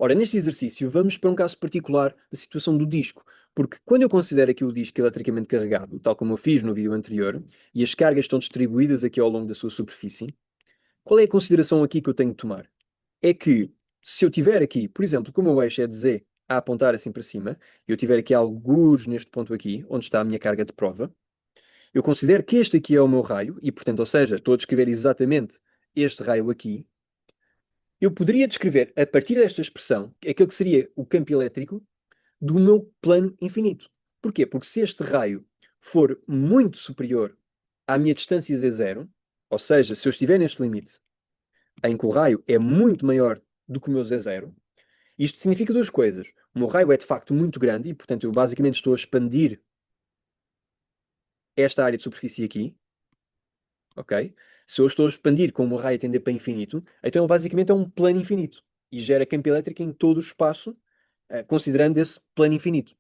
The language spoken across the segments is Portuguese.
Ora, neste exercício vamos para um caso particular da situação do disco, porque quando eu considero aqui o disco eletricamente carregado, tal como eu fiz no vídeo anterior, e as cargas estão distribuídas aqui ao longo da sua superfície, qual é a consideração aqui que eu tenho de tomar? É que, se eu tiver aqui, por exemplo, como o meu eixo é de Z a apontar assim para cima, e eu tiver aqui algures neste ponto aqui, onde está a minha carga de prova, eu considero que este aqui é o meu raio, e portanto, ou seja, estou a descrever exatamente este raio aqui. Eu poderia descrever, a partir desta expressão, aquilo que seria o campo elétrico do meu plano infinito. Porquê? Porque se este raio for muito superior à minha distância z0, ou seja, se eu estiver neste limite em que o raio é muito maior do que o meu z0, isto significa duas coisas. O meu raio é de facto muito grande e, portanto, eu basicamente estou a expandir esta área de superfície aqui, ok? Se eu estou a expandir com o meu raio a tender para infinito, então ele basicamente é um plano infinito e gera campo elétrico em todo o espaço, considerando esse plano infinito.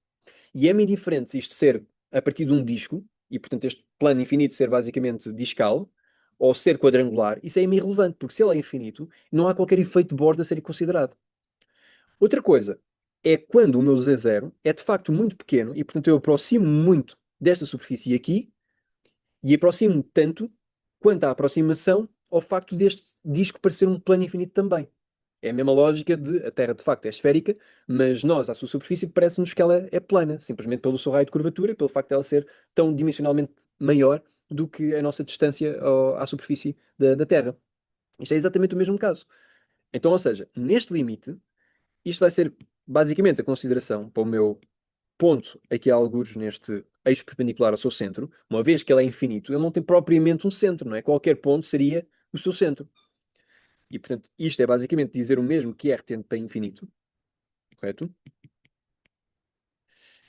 E é-me indiferente se isto ser a partir de um disco, e portanto este plano infinito ser basicamente discal, ou ser quadrangular, isso é irrelevante, porque se ele é infinito, não há qualquer efeito de borda a ser considerado. Outra coisa é quando o meu Z0 é de facto muito pequeno, e portanto eu aproximo muito desta superfície aqui, e aproximo tanto quanto a aproximação ao facto deste disco parecer um plano infinito também. É a mesma lógica de a Terra de facto é esférica, mas nós, à sua superfície, parece-nos que ela é plana, simplesmente pelo seu raio de curvatura, pelo facto de ela ser tão dimensionalmente maior do que a nossa distância à superfície da Terra. Isto é exatamente o mesmo caso. Então, ou seja, neste limite, isto vai ser basicamente a consideração para o meu ponto aqui há algures neste eixo perpendicular ao seu centro, uma vez que ele é infinito, ele não tem propriamente um centro, não é? Qualquer ponto seria o seu centro. E, portanto, isto é basicamente dizer o mesmo que R tende para infinito, correto?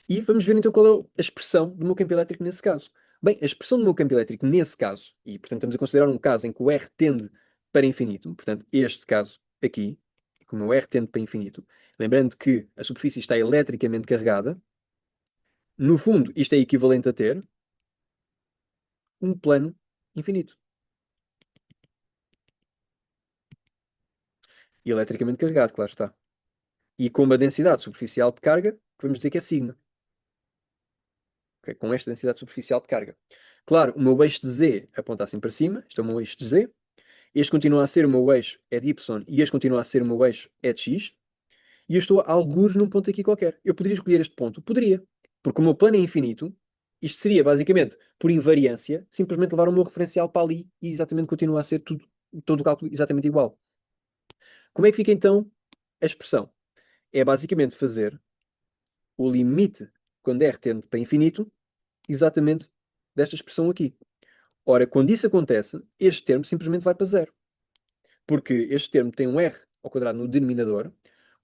E vamos ver então qual é a expressão do meu campo elétrico nesse caso. Bem, a expressão do meu campo elétrico nesse caso, e portanto estamos a considerar um caso em que o R tende para infinito, portanto este caso aqui, como o R tende para infinito, lembrando que a superfície está eletricamente carregada, no fundo isto é equivalente a ter um plano infinito. E eletricamente carregado, claro está. E com uma densidade superficial de carga, que vamos dizer que é sigma. Okay? Com esta densidade superficial de carga. Claro, o meu eixo de Z aponta assim para cima, este é o meu eixo de Z. Este continua a ser o meu eixo é de Y e este continua a ser o meu eixo é de X. E eu estou a algures num ponto aqui qualquer. Eu poderia escolher este ponto? Poderia. Porque o meu plano é infinito. Isto seria, basicamente, por invariância, simplesmente levar o meu referencial para ali e exatamente continua a ser tudo, todo o cálculo exatamente igual. Como é que fica então a expressão? É basicamente fazer o limite, quando R tende para infinito, exatamente desta expressão aqui. Ora, quando isso acontece, este termo simplesmente vai para zero. Porque este termo tem um R ao quadrado no denominador,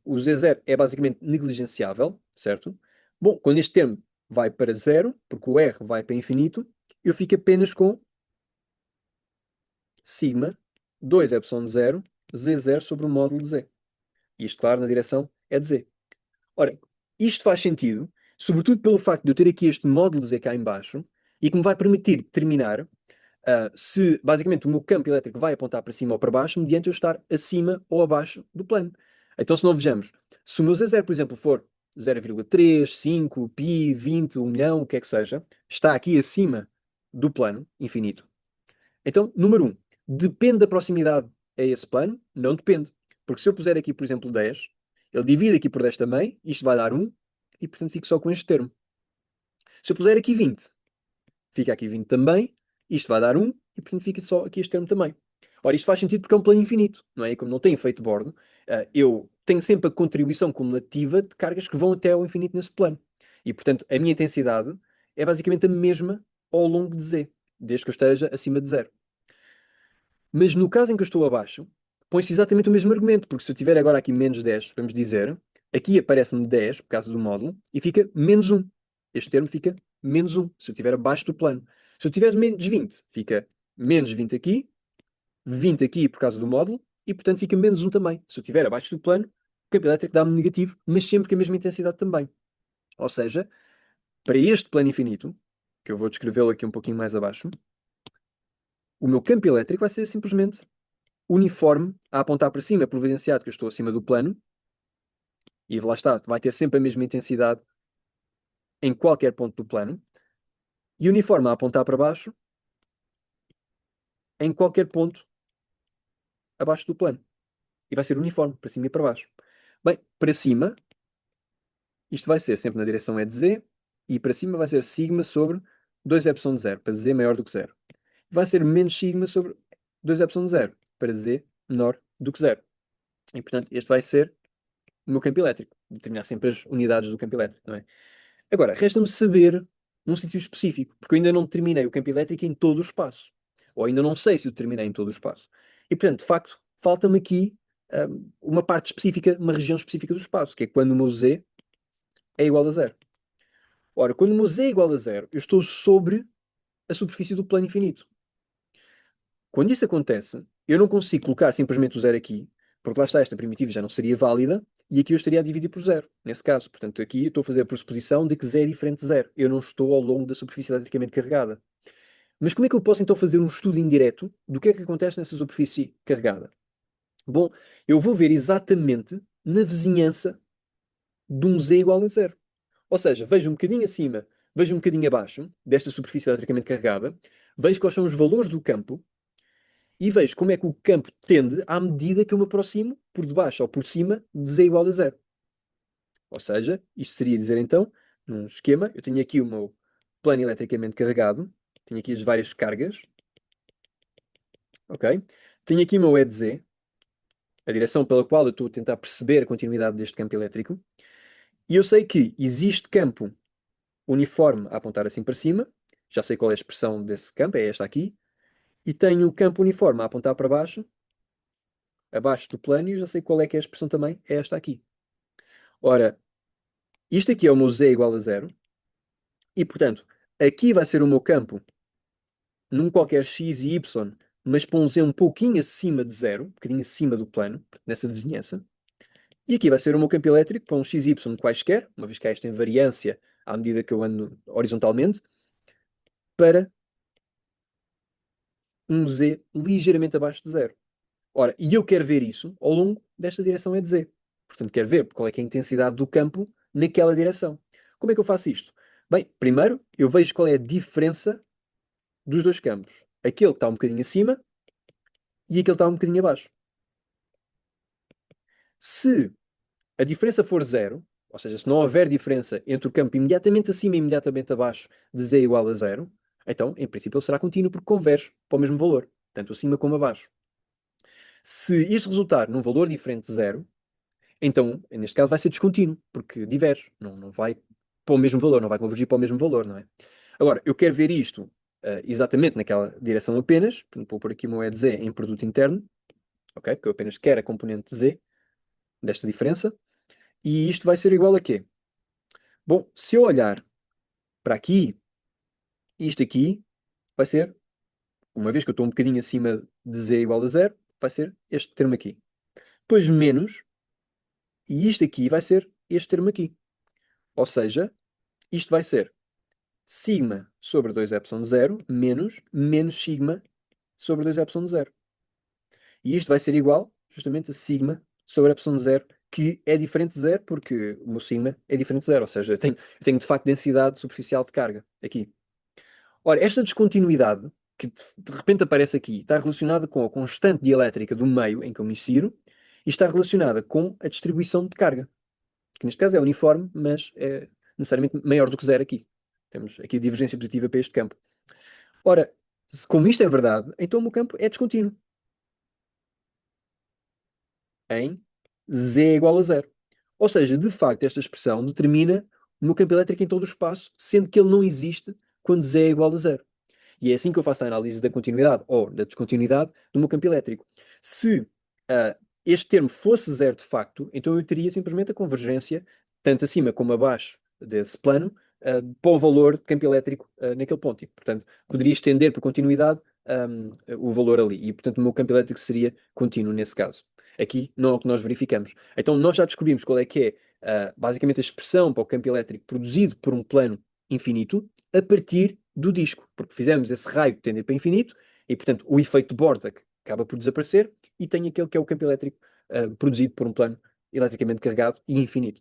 o Z0 é basicamente negligenciável, certo? Bom, quando este termo vai para zero, porque o R vai para infinito, eu fico apenas com sigma 2 epsilon 0 Z0 sobre o módulo de Z. Isto, claro, na direção é de Z. Ora, isto faz sentido, sobretudo pelo facto de eu ter aqui este módulo de Z cá em baixo, e que me vai permitir determinar se basicamente o meu campo elétrico vai apontar para cima ou para baixo, mediante eu estar acima ou abaixo do plano. Então, se não vejamos, se o meu Z0, por exemplo, for 0,3, 5, π, 20, 1 milhão, o que é que seja, está aqui acima do plano infinito. Então, número 1, depende da proximidade a esse plano? Não depende. Porque se eu puser aqui, por exemplo, 10, ele divide aqui por 10 também, isto vai dar 1, e portanto fico só com este termo. Se eu puser aqui 20, fica aqui 20 também, isto vai dar 1, e portanto fica só aqui este termo também. Ora, isto faz sentido porque é um plano infinito, não é? E como não tem efeito de bordo, eu tenho sempre a contribuição cumulativa de cargas que vão até ao infinito nesse plano. E portanto, a minha intensidade é basicamente a mesma ao longo de Z, desde que eu esteja acima de zero. Mas no caso em que eu estou abaixo, põe-se exatamente o mesmo argumento, porque se eu tiver agora aqui menos 10, vamos dizer, aqui aparece-me 10 por causa do módulo e fica menos 1. Este termo fica menos 1, se eu estiver abaixo do plano. Se eu tiver menos 20, fica menos 20 aqui, 20 aqui por causa do módulo, e portanto fica menos 1 também. Se eu estiver abaixo do plano, o campo elétrico dá-me negativo, mas sempre com a mesma intensidade também. Ou seja, para este plano infinito, que eu vou descrevê-lo aqui um pouquinho mais abaixo, o meu campo elétrico vai ser simplesmente uniforme a apontar para cima, providenciado que eu estou acima do plano, E lá está, vai ter sempre a mesma intensidade em qualquer ponto do plano, e uniforme a apontar para baixo em qualquer ponto abaixo do plano. E vai ser uniforme, para cima e para baixo. Bem, para cima, isto vai ser sempre na direção é de z, e para cima vai ser sigma sobre 2ε de zero, para z maior do que zero. Vai ser menos sigma sobre 2ε de zero, para z menor do que zero. E, portanto, este vai ser o meu campo elétrico. Determinar sempre as unidades do campo elétrico, não é? Agora, resta-me saber num sítio específico, porque eu ainda não determinei o campo elétrico em todo o espaço. Ou ainda não sei se o determinei em todo o espaço. E, portanto, de facto, falta-me aqui uma parte específica, uma região específica do espaço, que é quando o meu z é igual a zero. Ora, quando o meu z é igual a zero, eu estou sobre a superfície do plano infinito. Quando isso acontece, eu não consigo colocar simplesmente o zero aqui, porque lá está, esta primitiva já não seria válida, e aqui eu estaria a dividir por zero, nesse caso. Portanto, aqui eu estou a fazer a pressuposição de que z é diferente de zero. Eu não estou ao longo da superfície eletricamente carregada. Mas como é que eu posso então fazer um estudo indireto do que é que acontece nessa superfície carregada? Bom, eu vou ver exatamente na vizinhança de um z igual a zero. Ou seja, vejo um bocadinho acima, vejo um bocadinho abaixo desta superfície eletricamente carregada, vejo quais são os valores do campo e vejo como é que o campo tende à medida que eu me aproximo por debaixo ou por cima de z igual a zero. Ou seja, isto seria dizer então, num esquema, eu tenho aqui o meu plano eletricamente carregado, tenho aqui as várias cargas, ok? Tenho aqui o meu E de Z, a direção pela qual eu estou a tentar perceber a continuidade deste campo elétrico, e eu sei que existe campo uniforme a apontar assim para cima, já sei qual é a expressão desse campo, é esta aqui, e tenho o campo uniforme a apontar para baixo, abaixo do plano, e eu já sei qual é que é a expressão também, é esta aqui. Ora, isto aqui é o meu z igual a zero, e portanto, aqui vai ser o meu campo num qualquer x e y, mas para um z um pouquinho acima de zero, um bocadinho acima do plano, nessa vizinhança. E aqui vai ser o meu campo elétrico para um x e y quaisquer, uma vez que há esta invariância à medida que eu ando horizontalmente, para um z ligeiramente abaixo de zero. Ora, e eu quero ver isso ao longo desta direção é de z. Portanto, quero ver qual é que é a intensidade do campo naquela direção. Como é que eu faço isto? Bem, primeiro eu vejo qual é a diferença dos dois campos. Aquele que está um bocadinho acima e aquele que está um bocadinho abaixo. Se a diferença for zero, ou seja, se não houver diferença entre o campo imediatamente acima e imediatamente abaixo de z igual a zero, então, em princípio, ele será contínuo porque converge para o mesmo valor, tanto acima como abaixo. Se isto resultar num valor diferente de zero, então, neste caso, vai ser descontínuo, porque diverge, não vai para o mesmo valor, não vai convergir para o mesmo valor, não é? Agora, eu quero ver isto exatamente naquela direção apenas, portanto, vou pôr aqui o meu E de z em produto interno, ok? Porque eu apenas quero a componente de z desta diferença, e isto vai ser igual a quê? Bom, se eu olhar para aqui, isto aqui vai ser, uma vez que eu estou um bocadinho acima de z igual a zero, vai ser este termo aqui. Depois menos, e isto aqui vai ser este termo aqui. Ou seja, isto vai ser sigma sobre 2ε de zero menos sigma sobre 2ε de zero. E isto vai ser igual justamente a sigma sobre ε de zero, que é diferente de zero porque o meu sigma é diferente de zero. Ou seja, eu tenho de facto densidade superficial de carga aqui. Ora, esta descontinuidade que de repente aparece aqui está relacionada com a constante dielétrica do meio em que eu me insiro e está relacionada com a distribuição de carga, que neste caso é uniforme, mas é necessariamente maior do que zero aqui. Temos aqui a divergência positiva para este campo. Ora, como isto é verdade, então o meu campo é descontínuo em z é igual a zero. Ou seja, de facto, esta expressão determina o meu campo elétrico em todo o espaço, sendo que ele não existe quando z é igual a zero. E é assim que eu faço a análise da continuidade ou da descontinuidade do meu campo elétrico. Se este termo fosse zero de facto, então eu teria simplesmente a convergência, tanto acima como abaixo desse plano, para o valor de campo elétrico naquele ponto. E, portanto, poderia estender por continuidade o valor ali. E, portanto, o meu campo elétrico seria contínuo nesse caso. Aqui não é o que nós verificamos. Então, nós já descobrimos qual é que é, basicamente, a expressão para o campo elétrico produzido por um plano infinito a partir do disco, porque fizemos esse raio tender para infinito e, portanto, o efeito de Borda acaba por desaparecer e tem aquele que é o campo elétrico produzido por um plano eletricamente carregado e infinito.